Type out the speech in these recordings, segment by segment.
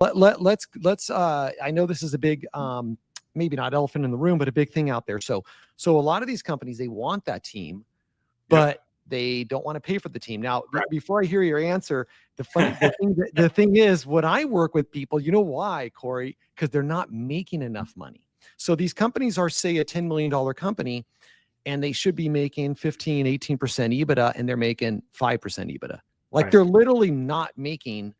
Let's I know this is a big maybe not elephant in the room, but a big thing out there. So a lot of these companies, they want that team, but they don't want to pay for the team. Now, before I hear your answer, the thing is, when I work with people, you know why, Corey? Because they're not making enough money. So these companies are, say, a $10 million company, and they should be making 15, 18% EBITDA, and they're making 5% EBITDA. Like they're literally not making,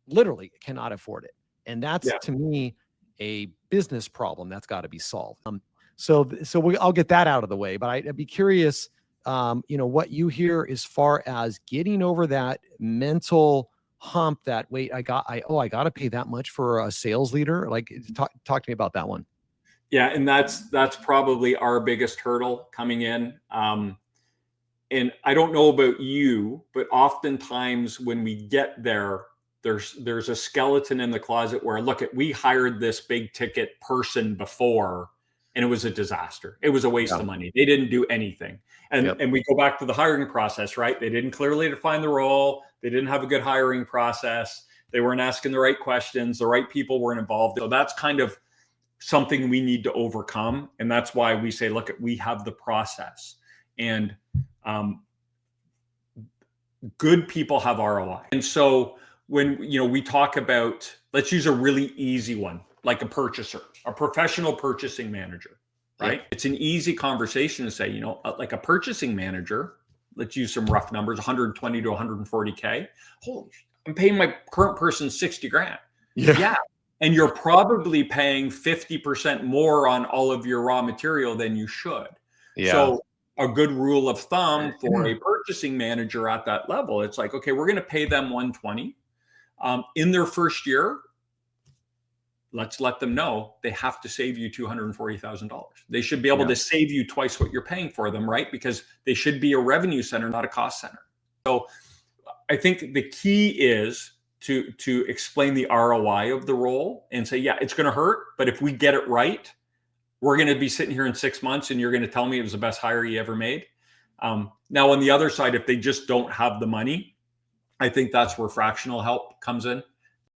literally cannot afford it. And that's, to me, a business problem that's got to be solved. I'll get that out of the way, but I'd be curious, what you hear as far as getting over that mental hump that, wait, I got to pay that much for a sales leader. Like, talk to me about that one. Yeah. And that's probably our biggest hurdle coming in. And I don't know about you, but oftentimes when we get there, there's a skeleton in the closet where, we hired this big ticket person before and it was a disaster. It was a waste of money. They didn't do anything. And we go back to the hiring process, right? They didn't clearly define the role. They didn't have a good hiring process. They weren't asking the right questions. The right people weren't involved. So that's kind of something we need to overcome. And that's why we say, we have the process. And good people have ROI. And so when, we talk about, let's use a really easy one, like a purchaser, a professional purchasing manager, right? It's an easy conversation to say, like a purchasing manager, let's use some rough numbers, 120 to 140K. Holy, I'm paying my current person 60 grand. Yeah. And you're probably paying 50% more on all of your raw material than you should. Yeah. So a good rule of thumb for a purchasing manager at that level, it's like, okay, we're going to pay them 120. In their first year, let's let them know they have to save you $240,000. They should be able to save you twice what you're paying for them, right? Because they should be a revenue center, not a cost center. So I think the key is to explain the ROI of the role and say, it's going to hurt, but if we get it right, we're going to be sitting here in 6 months and you're going to tell me it was the best hire you ever made. Now, on the other side, if they just don't have the money, I think that's where fractional help comes in.